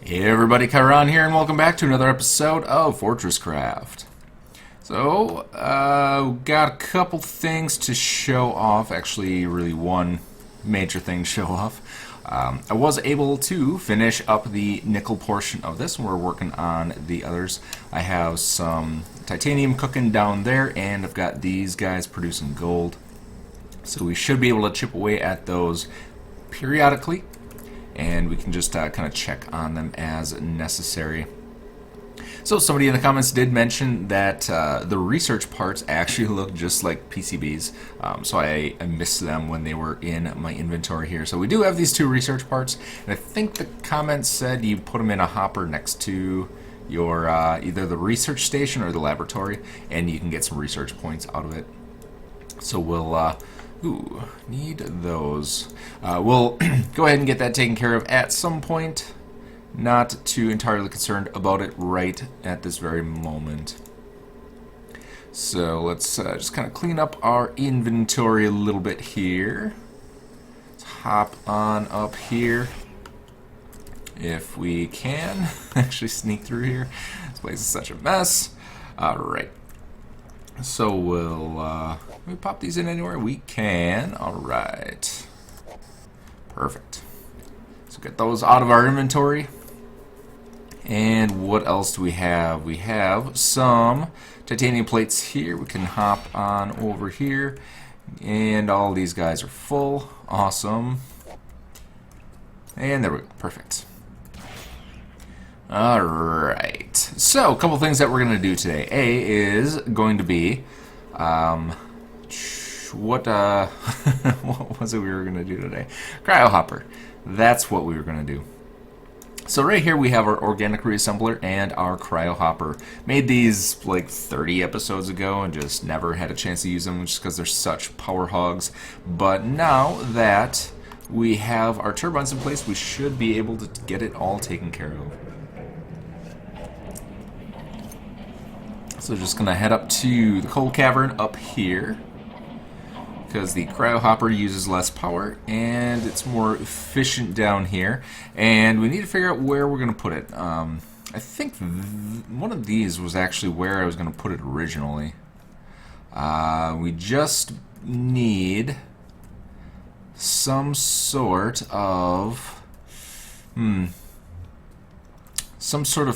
Hey everybody, Kyron here, and welcome back to another episode of FortressCraft. So, got a couple things to show off, actually really one major thing to show off. I was able to finish up the nickel portion of this, and we're working on the others. I have some titanium cooking down there, and I've got these guys producing gold. So we should be able to chip away at those periodically, and we can just kind of check on them as necessary. So somebody in the comments did mention that the research parts actually look just like PCBs, so I missed them when they were in my inventory here. So we do have these two research parts, and I think the comments said you put them in a hopper next to your either the research station or the laboratory, and you can get some research points out of it. So we'll need those. We'll go ahead and get that taken care of at some point. Not too entirely concerned about it right at this very moment. So let's just kind of clean up our inventory a little bit here. Let's hop on up here if we can. Actually sneak through here. This place is such a mess. Alright. So we'll we pop these in anywhere we can. Alright. Perfect. So get those out of our inventory. And what else do we have? We have some titanium plates here. We can hop on over here. And all these guys are full. Awesome. And there we go. Perfect. Alright. So, a couple things that we're going to do today. A is going to be, what was it we were going to do today? Cryo hopper. That's what we were going to do. So right here we have our organic reassembler and our cryo hopper. Made these like 30 episodes ago and just never had a chance to use them just because they're such power hogs. But now that we have our turbines in place, we should be able to get it all taken care of. So just gonna head up to the coal cavern up here, because the cryo hopper uses less power and it's more efficient down here, and we need to figure out where we're going to put it. I think one of these was actually where I was going to put it originally. We just need some sort of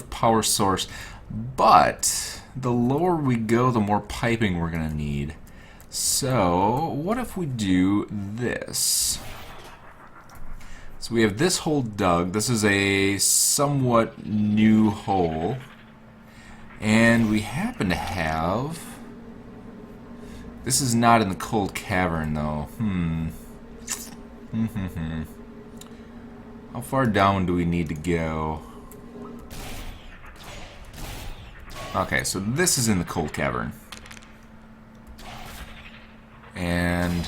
power source, but the lower we go, the more piping we're going to need. So, what if we do this? So we have this hole dug. This is a somewhat new hole. And we happen to have... This is not in the cold cavern, though. How far down do we need to go? Okay, so this is in the cold cavern. And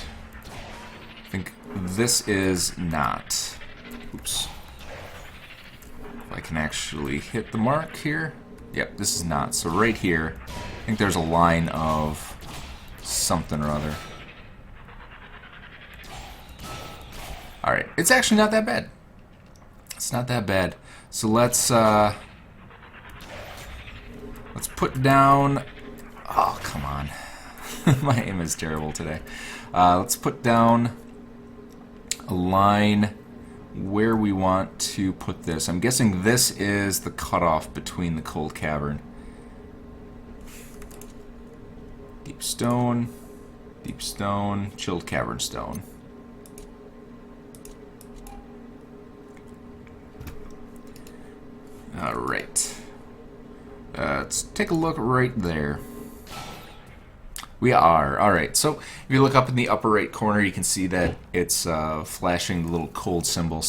I think this is not. Oops. If I can actually hit the mark here. Yep, this is not. So right here, I think there's a line of something or other. Alright, it's actually not that bad. It's not that bad. So let's put down... Oh, come on. My aim is terrible today. Let's put down a line where we want to put this. I'm guessing this is the cutoff between the cold cavern. Deep stone, chilled cavern stone. Alright. Let's take a look right there. We are. Alright, so if you look up in the upper right corner, you can see that it's flashing the little cold symbol,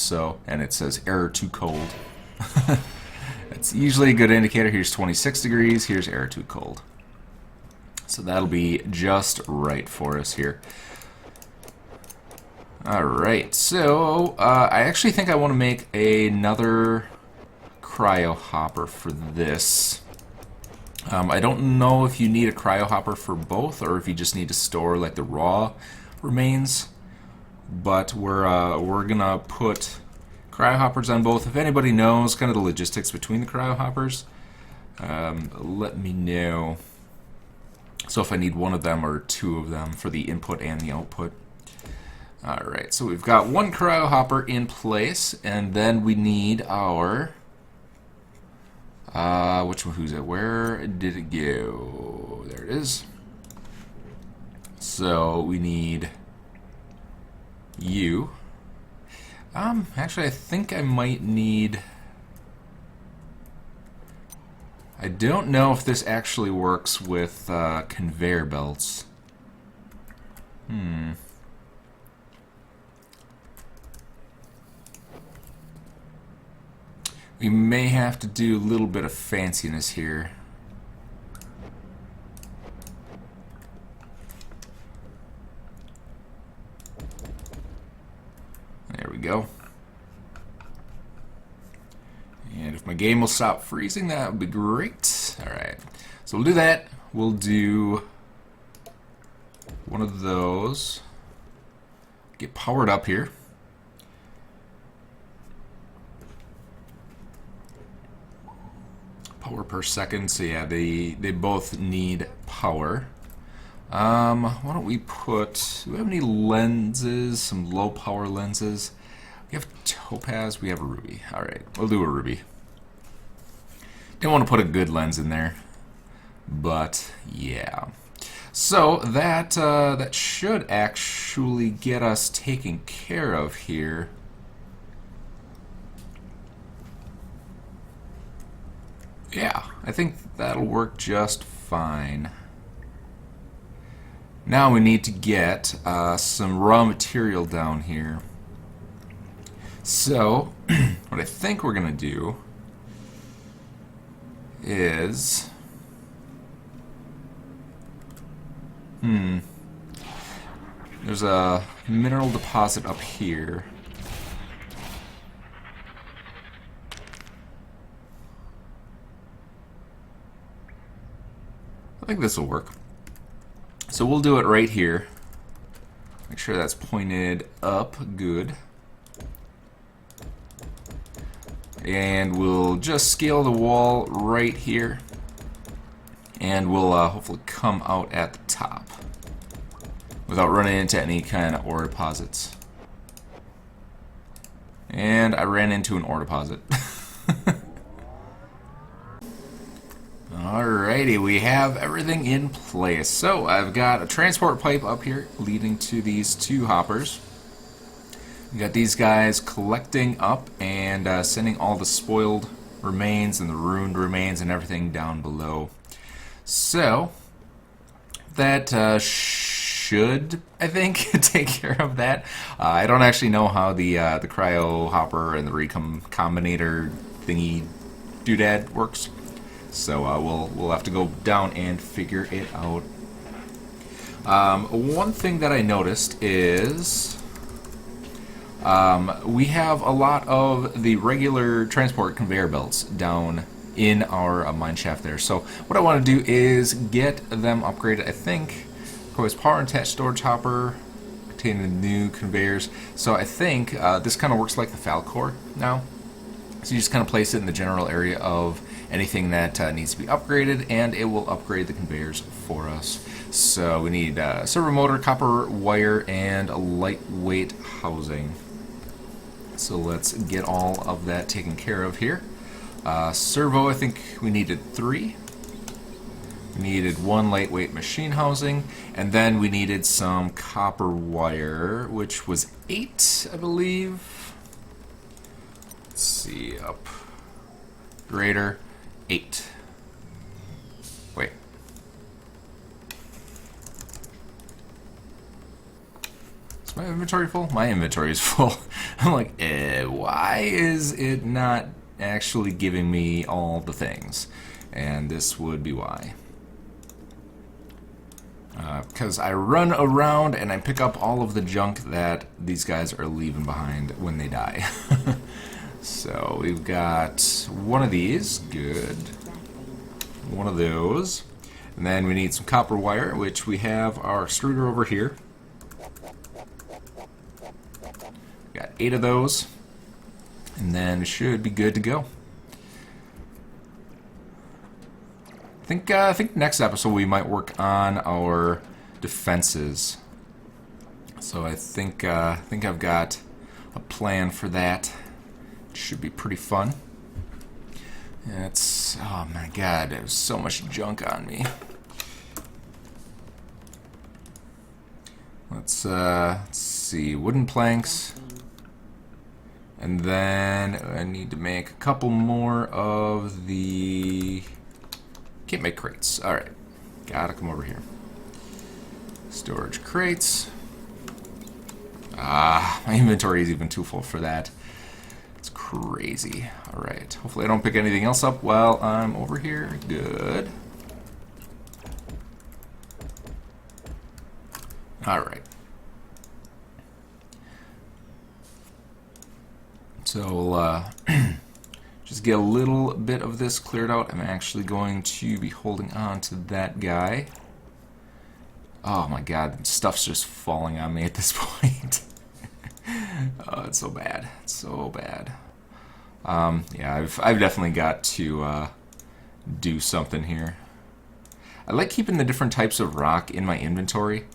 and it says error too cold. It's usually a good indicator. Here's 26 degrees, here's error too cold. So that'll be just right for us here. Alright, so I actually think I want to make another cryo hopper for this. I don't know if you need a cryo hopper for both, or if you just need to store like the raw remains. But we're gonna put Cryo hoppers on both. If anybody knows kind of the logistics between the cryo hoppers, let me know. So if I need one of them or two of them for the input and the output. Alright, so we've got one cryo hopper in place, and then we need our... which one, who's it? Where did it go? There it is. So we need you. Actually, I think I might need... I don't know if this actually works with conveyor belts. We may have to do a little bit of fanciness here. There we go. And if my game will stop freezing, that would be great. Alright, so we'll do that. We'll do one of those. Get powered up here. Power per second, so yeah, they both need power. Why don't we put... Do we have any lenses? Some low power lenses? We have topaz, we have a ruby. Alright, we'll do a ruby. Didn't want to put a good lens in there, but yeah. So that that should actually get us taken care of here. Yeah, I think that'll work just fine. Now we need to get some raw material down here. So, what I think we're going to do is... There's a mineral deposit up here. I think this will work. So we'll do it right here. Make sure that's pointed up good. And we'll just scale the wall right here. And we'll hopefully come out at the top without running into any kind of ore deposits. And I ran into an ore deposit. Alrighty, we have everything in place. So I've got a transport pipe up here leading to these two hoppers. We got these guys collecting up and sending all the spoiled remains and the ruined remains and everything down below. So that should, I think, take care of that. I don't actually know how the cryo hopper and the recombinator thingy doodad works. So we'll have to go down and figure it out. One thing that I noticed is we have a lot of the regular transport conveyor belts down in our mine shaft there. So what I want to do is get them upgraded. I think, of course, power attached storage hopper containing new conveyors. So I think this kind of works like the Falcor now. So you just kind of place it in the general area of anything that needs to be upgraded, and it will upgrade the conveyors for us. So we need servo motor, copper wire, and a lightweight housing. So let's get all of that taken care of here. Servo, I think we needed 3. We needed 1 lightweight machine housing, and then we needed some copper wire, which was 8, I believe. Let's see, up. Greater. 8. Wait. Is my inventory full? My inventory is full. I'm like, why is it not actually giving me all the things? And this would be why. Because I run around and I pick up all of the junk that these guys are leaving behind when they die. So we've got one of these, good. One of those. And then we need some copper wire, which we have our extruder over here. Got 8 of those. And then we should be good to go. I think next episode we might work on our defenses. So I think I've got a plan for that. It should be pretty fun. And it's, oh my god, there's so much junk on me. Let's see, wooden planks. And then I need to make a couple more of the... Can't make crates. Alright. Gotta come over here. Storage crates. Ah, my inventory is even too full for that. It's crazy. Alright. Hopefully I don't pick anything else up while I'm over here. Good. Alright. So, just get a little bit of this cleared out. I'm actually going to be holding on to that guy. Oh my god, stuff's just falling on me at this point. Oh, it's so bad. It's so bad. Yeah, I've definitely got to do something here. I like keeping the different types of rock in my inventory,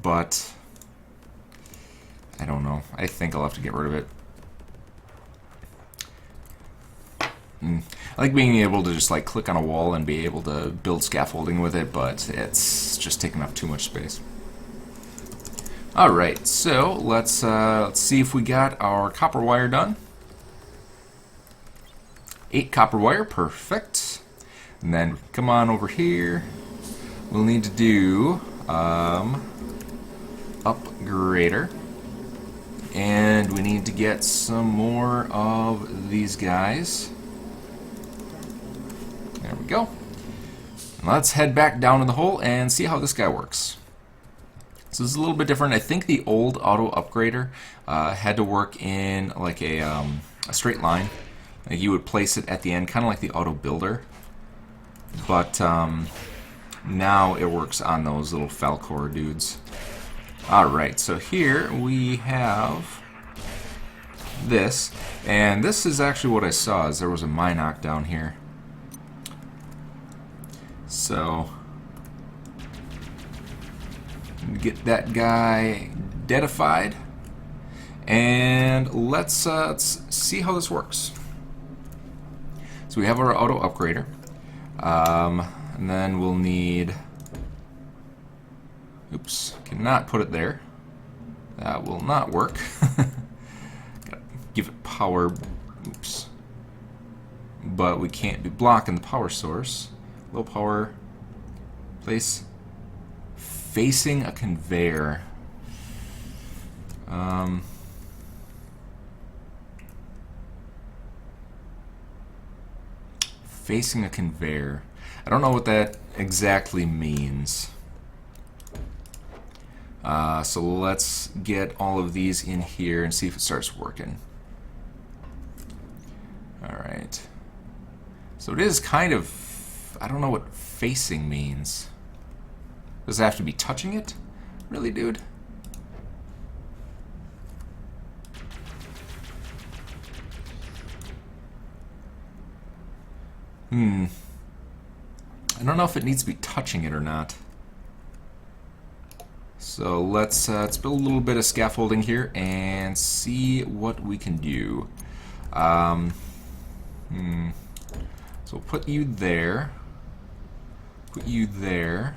but I don't know. I think I'll have to get rid of it. I like being able to just like click on a wall and be able to build scaffolding with it, but it's just taking up too much space. Alright, so let's see if we got our copper wire done. 8 copper wire, perfect. And then come on over here. We'll need to do upgrader. And we need to get some more of these guys. There we go. Let's head back down to the hole and see how this guy works. So this is a little bit different. I think the old auto upgrader had to work in like a straight line. Like you would place it at the end, kind of like the auto builder. But now it works on those little Falcor dudes. Alright, so here we have this. And this is actually what I saw, is there was a Mynock down here. So, get that guy deadified, and let's see how this works. So we have our auto upgrader, and then we'll need, oops, cannot put it there. That will not work. Gotta give it power, oops. But we can't be blocking the power source. Low power, place facing a conveyor. Facing a conveyor. I don't know what that exactly means. So let's get all of these in here and see if it starts working. Alright. So it is kind of... I don't know what facing means. Does it have to be touching it? Really, dude? I don't know if it needs to be touching it or not. So let's build a little bit of scaffolding here and see what we can do. So we'll put you there. Put you there.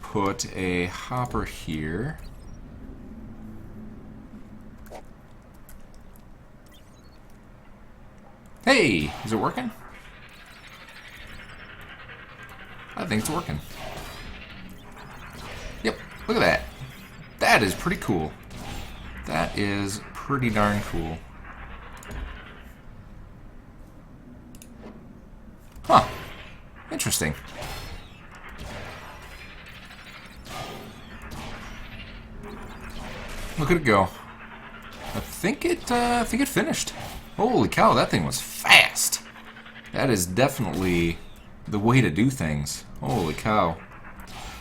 Put a hopper here. Hey! Is it working? I think it's working. Yep, look at that. That is pretty cool. That is pretty darn cool. Huh. Interesting. Look at it go. I think it finished. Holy cow, that thing was fast. That is definitely the way to do things. Holy cow.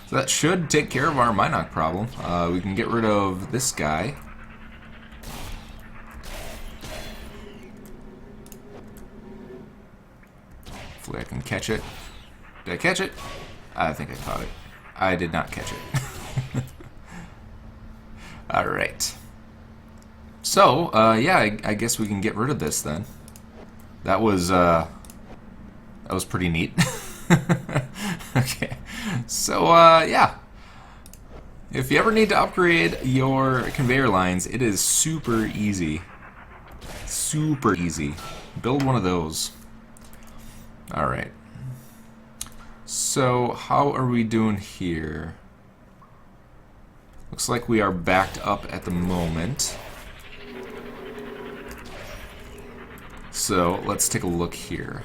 So that should take care of our Mynock problem. We can get rid of this guy. Hopefully I can catch it. Did I catch it? I think I caught it. I did not catch it. Alright. So, yeah, I guess we can get rid of this then. That was pretty neat. Okay. So, yeah. If you ever need to upgrade your conveyor lines, it is super easy. Super easy. Build one of those. Alright. So, how are we doing here? Looks like we are backed up at the moment. So, let's take a look here.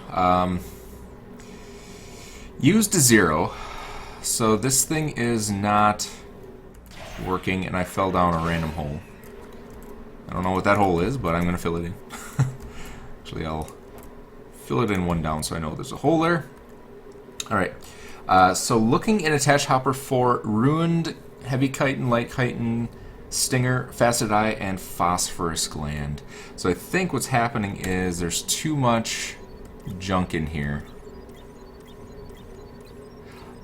Used to 0. So, this thing is not working, and I fell down a random hole. I don't know what that hole is, but I'm going to fill it in. Actually, I'll fill it in one down so I know there's a hole there. Alright, so looking in attach hopper for ruined heavy chitin, light chitin, stinger, faceted eye, and phosphorus gland. So I think what's happening is there's too much junk in here.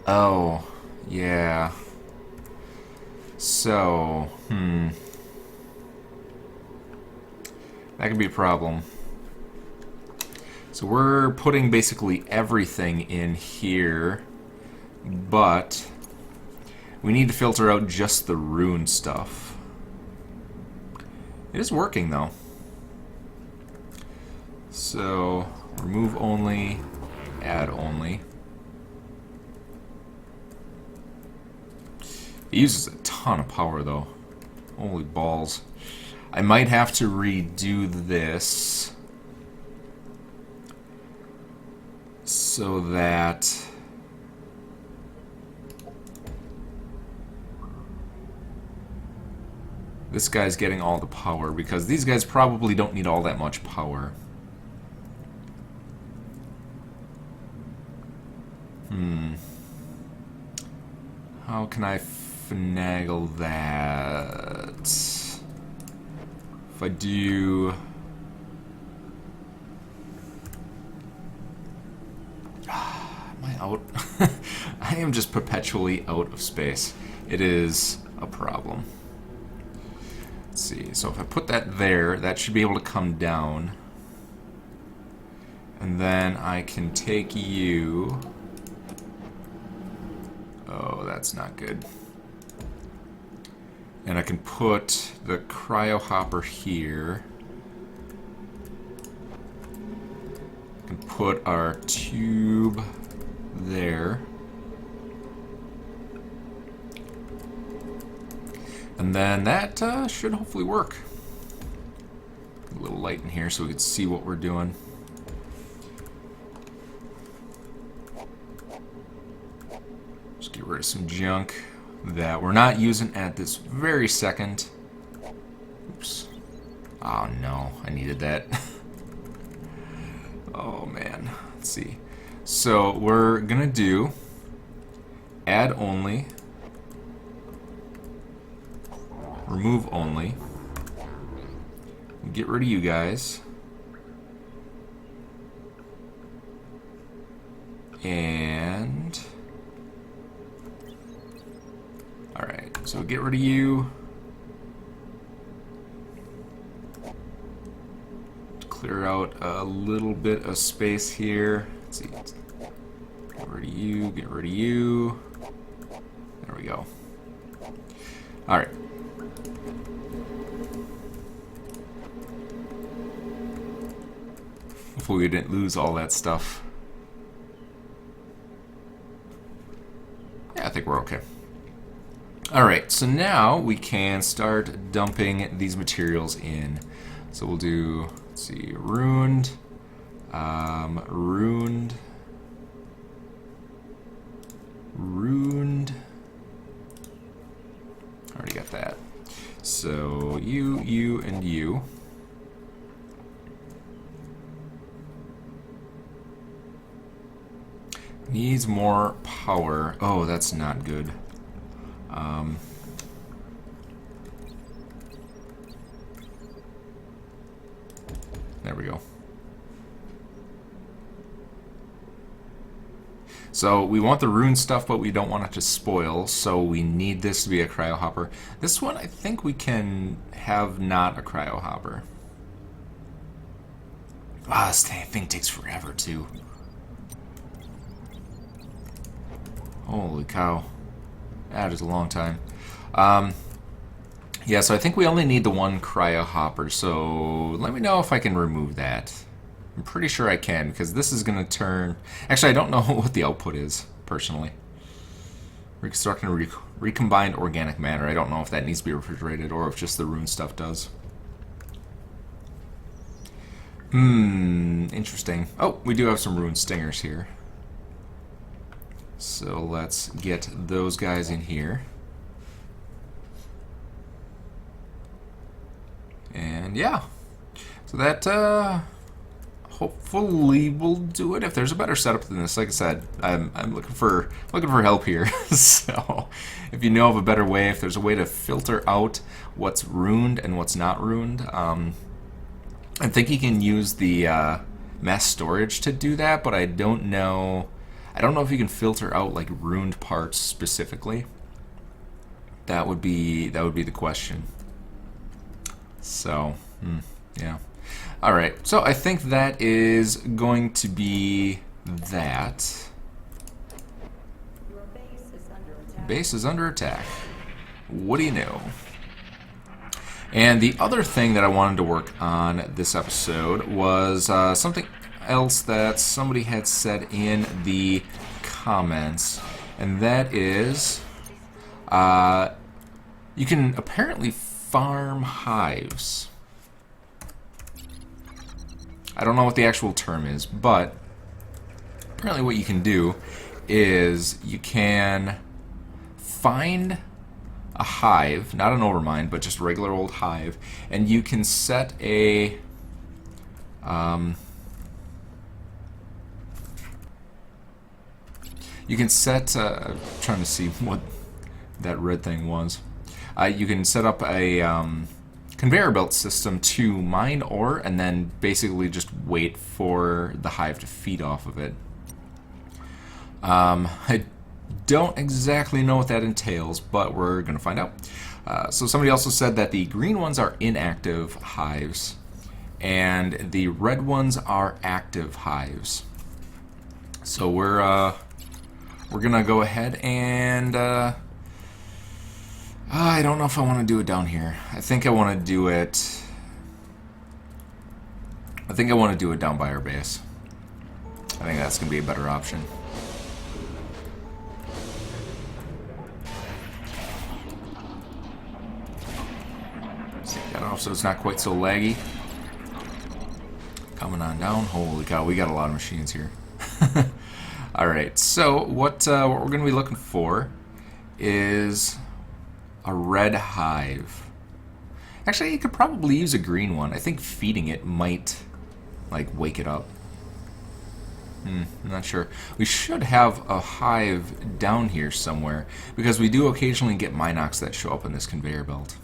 Oh, yeah. So, that could be a problem. So we're putting basically everything in here, but we need to filter out just the rune stuff. It is working though. So remove only, add only. It uses a ton of power though. Holy balls. I might have to redo this so that this guy's getting all the power, because these guys probably don't need all that much power. How can I finagle that? If I do... Am I out? I am just perpetually out of space. It is a problem. Let's see, so if I put that there, that should be able to come down. And then I can take you... Oh, that's not good. And I can put the cryo hopper here. I can put our tube there. And then that should hopefully work. A little light in here so we can see what we're doing. Just get rid of some junk that we're not using at this very second. Oops. Oh no, I needed that. Oh man, let's see. So we're gonna do add only, remove only, get rid of you guys, and alright, so get rid of you. Clear out a little bit of space here. Let's see. Get rid of you, get rid of you. There we go. Alright. Hopefully we didn't lose all that stuff. Yeah, I think we're okay. Alright, so now we can start dumping these materials in. So we'll do, let's see, ruined, ruined, ruined. Already got that. So you, and you. Needs more power. Oh, that's not good. Um, there we go. So we want the rune stuff, but we don't want it to spoil, so we need this to be a cryo hopper. This one, I think we can have not a cryo hopper. Ah, this thing takes forever, too. Holy cow. That is a long time. Yeah, so I think we only need the one cryo hopper, so let me know if I can remove that. I'm pretty sure I can, because this is going to turn... Actually, I don't know what the output is, personally. Reconstructing recombined organic matter. I don't know if that needs to be refrigerated, or if just the rune stuff does. Interesting. Oh, we do have some rune stingers here. So let's get those guys in here. And yeah. So that, hopefully we'll do it. If there's a better setup than this, like I said, I'm looking for help here. So if you know of a better way, if there's a way to filter out what's runed and what's not runed, I think you can use the mass storage to do that, but I don't know if you can filter out like runed parts specifically. That would be the question. So yeah. All right, so I think that is going to be that. Your base is under attack. Base is under attack. What do you know? And the other thing that I wanted to work on this episode was something else that somebody had said in the comments, and that is you can apparently farm hives. I don't know what the actual term is, but apparently what you can do is you can find a hive, not an overmind, but just a regular old hive, and you can set a trying to see what that red thing was. You can set up a conveyor belt system to mine ore and then basically just wait for the hive to feed off of it. I don't exactly know what that entails, but we're going to find out. So somebody also said that the green ones are inactive hives and the red ones are active hives. So we're gonna go ahead and I don't know if I want to do it down here. I think I want to do it down by our base. I think that's gonna be a better option. Take that off so it's not quite so laggy. Coming on down. Holy cow, we got a lot of machines here. Alright, so what we're going to be looking for is a red hive. Actually, you could probably use a green one. I think feeding it might, like, wake it up. I'm not sure. We should have a hive down here somewhere, because we do occasionally get Mynocks that show up in this conveyor belt.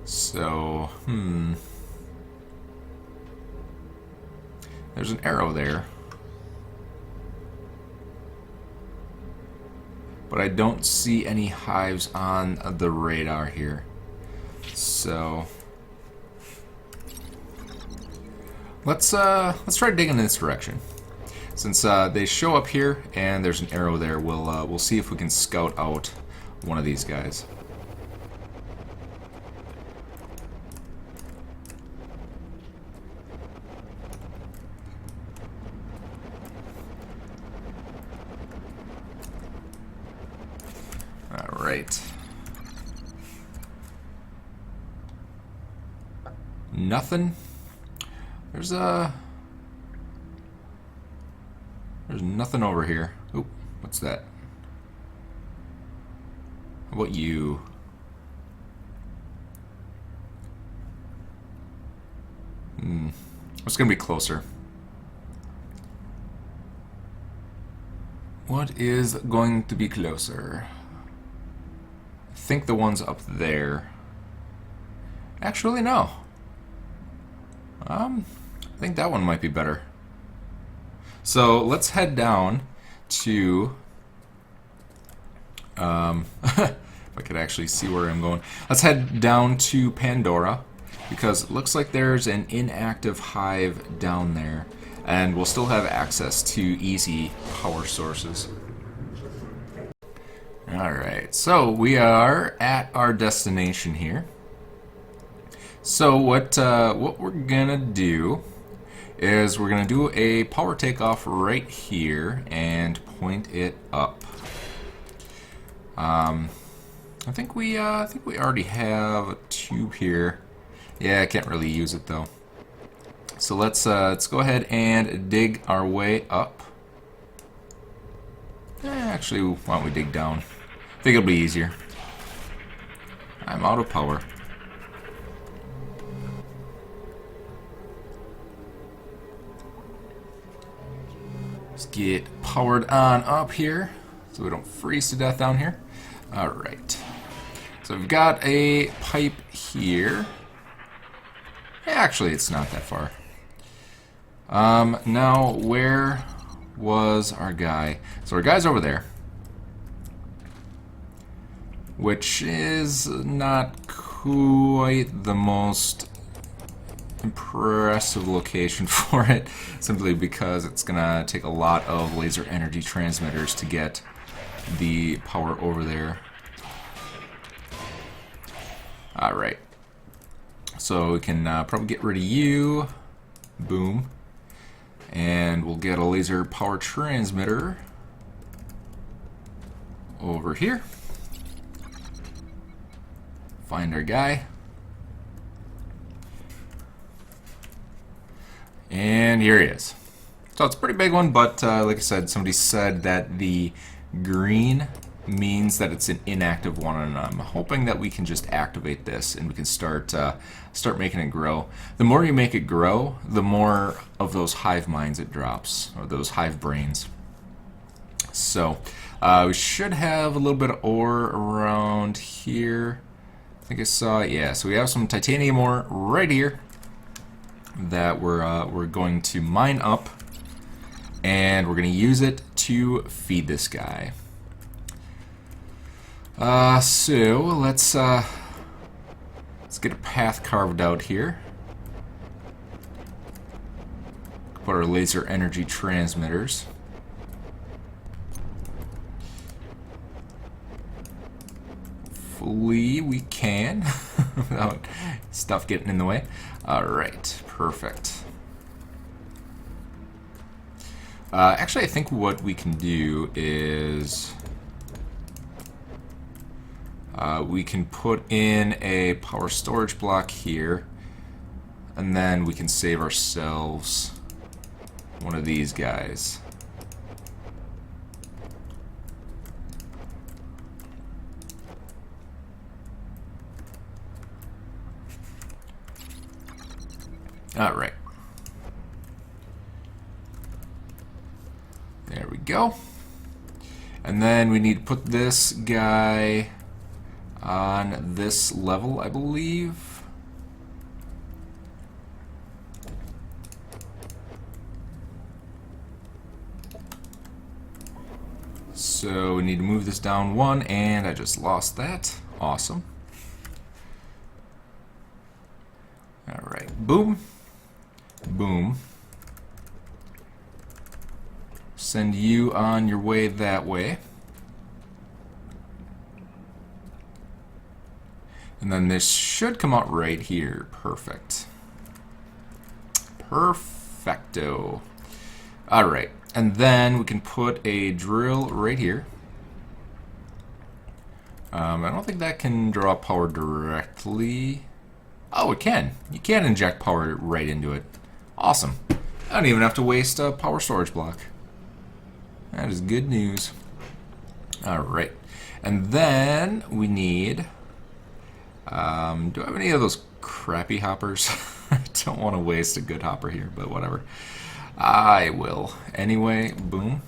So, there's an arrow there. But I don't see any hives on the radar here. So let's try digging in this direction. Since they show up here and there's an arrow there, we'll see if we can scout out one of these guys. Alright. Nothing. There's nothing over here. Oop, what's that? How about you? It's gonna be closer. What is going to be closer? I think the one's up there. Actually, no. I think that one might be better. So let's head down to if I could actually see where I'm going. Let's head down to Pandora, because it looks like there's an inactive hive down there, and we'll still have access to easy power sources. Alright, so we are at our destination here. So what we're gonna do is we're gonna do a power takeoff right here and point it up. I think we already have a tube here. Yeah, I can't really use it though. So let's go ahead and dig our way up. Actually, why don't we dig down? I think it'll be easier. I'm out of power. Let's get powered on up here so we don't freeze to death down here. Alright. So we've got a pipe here. Actually, it's not that far. Now, where was our guy? So our guy's over there, which is not quite the most impressive location for it, simply because it's gonna take a lot of laser energy transmitters to get the power over there. Alright, so we can probably get rid of you. Boom. And we'll get a laser power transmitter over here. Find our guy. And here he is. So it's a pretty big one, but like I said, somebody said that the green means that it's an inactive one, and I'm hoping that we can just activate this and we can start making it grow. The more you make it grow, the more of those hive minds it drops, or those hive brains. So we should have a little bit of ore around here. I think I saw it. Yeah, so we have some titanium ore right here that we're going to mine up, and we're going to use it to feed this guy. So let's get a path carved out here. Put our laser energy transmitters. Hopefully we can without stuff getting in the way. Alright, perfect. Actually, I think what we can do is we can put in a power storage block here, and then we can save ourselves one of these guys. Alright. There we go. And then we need to put this guy on this level, I believe. So we need to move this down one, and I just lost that. Awesome. Alright, boom. Boom. Send you on your way that way. And then this should come out right here. Perfect. Perfecto. Alright, and then we can put a drill right here. I don't think that can draw power directly. Oh, it can. You can inject power right into it. Awesome. I don't even have to waste a power storage block. That is good news. Alright. And then we need... do I have any of those crappy hoppers? I don't want to waste a good hopper here, but whatever. I will. Anyway, boom.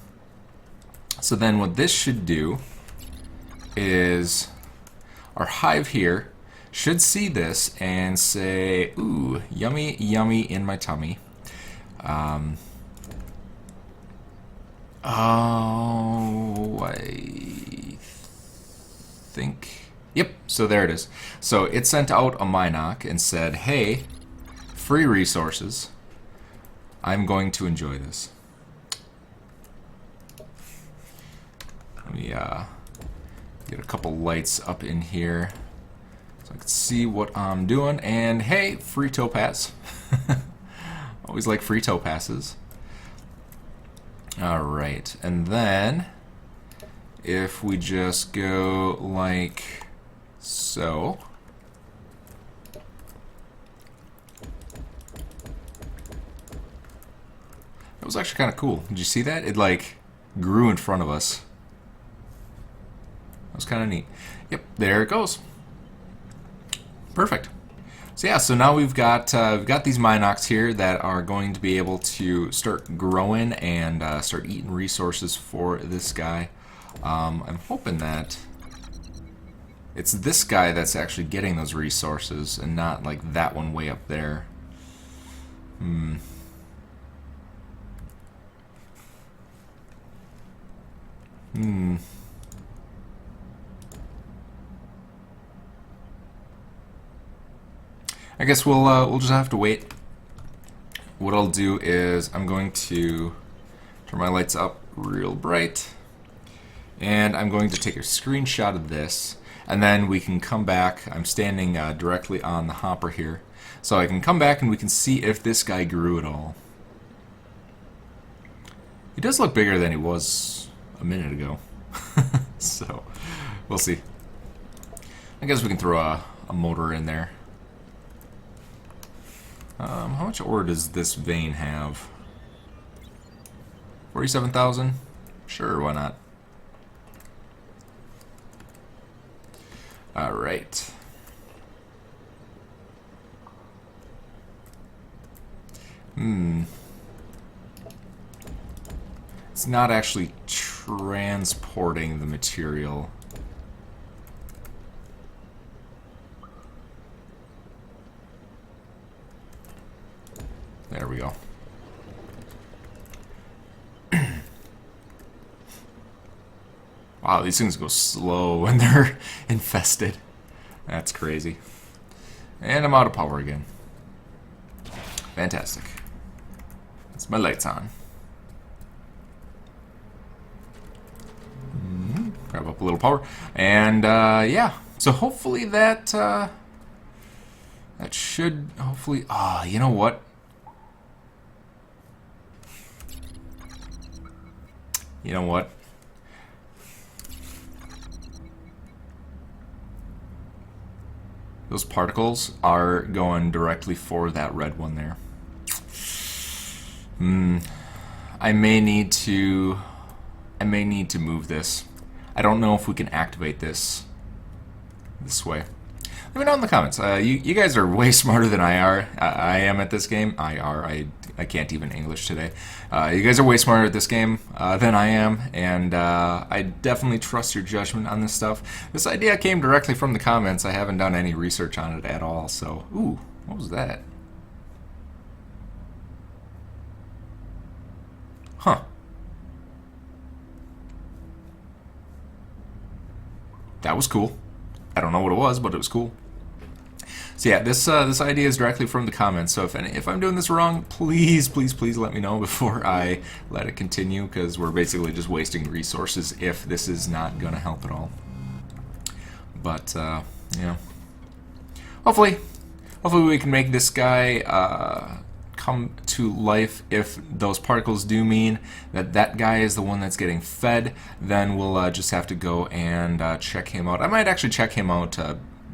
So then what this should do is our hive here should see this and say, ooh, yummy, yummy in my tummy. Oh, I think... Yep, so there it is. So it sent out a Mynock and said, hey, free resources. I'm going to enjoy this. Let me get a couple lights up in here so I can see what I'm doing. And hey, free topaz. Always like free topazes. Alright, and then if we just go like so. That was actually kind of cool. Did you see that? It like grew in front of us. That was kind of neat. Yep, there it goes. Perfect. So yeah, so now we've got these Mynocks here that are going to be able to start growing and start eating resources for this guy. I'm hoping that it's this guy that's actually getting those resources and not like that one way up there. I guess we'll just have to wait. What I'll do is I'm going to turn my lights up real bright, and I'm going to take a screenshot of this, and then we can come back. I'm standing directly on the hopper here, so I can come back and we can see if this guy grew at all. He does look bigger than he was a minute ago, so we'll see. I guess we can throw a motor in there. How much ore does this vein have? 47,000? Sure, why not? Alright. It's not actually transporting the material. There we go. Wow, these things go slow when they're infested. That's crazy. And I'm out of power again. Fantastic. That's my lights on. Grab up a little power. And yeah, so hopefully that that should hopefully... Ah, you know what? You know what? Those particles are going directly for that red one there. I may need to move this. I don't know if we can activate this way. Let me know in the comments. You guys are way smarter than I am at this game. I can't even English today. You guys are way smarter at this game than I am, and I definitely trust your judgment on this stuff. This idea came directly from the comments. I haven't done any research on it at all, so... Ooh, what was that? Huh. That was cool. I don't know what it was, but it was cool. So yeah, this idea is directly from the comments. So if I'm doing this wrong, please let me know before I let it continue, because we're basically just wasting resources if this is not going to help at all. But you know, hopefully we can make this guy come to life. If those particles do mean that guy is the one that's getting fed, then we'll just have to go and check him out. I might actually check him out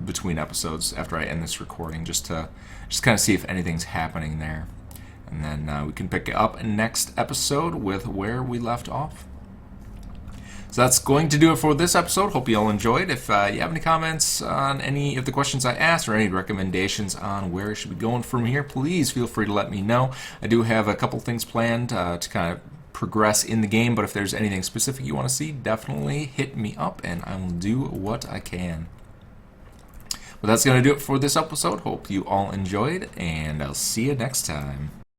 between episodes after I end this recording, just kind of see if anything's happening there, and then we can pick up next episode with where we left off. So that's going to do it for this episode. Hope you all enjoyed. If you have any comments on any of the questions I asked, or any recommendations on where I should be going from here, please feel free to let me know. I do have a couple things planned to kind of progress in the game, but if there's anything specific you want to see, definitely hit me up and I will do what I can. But that's going to do it for this episode. Hope you all enjoyed, and I'll see you next time.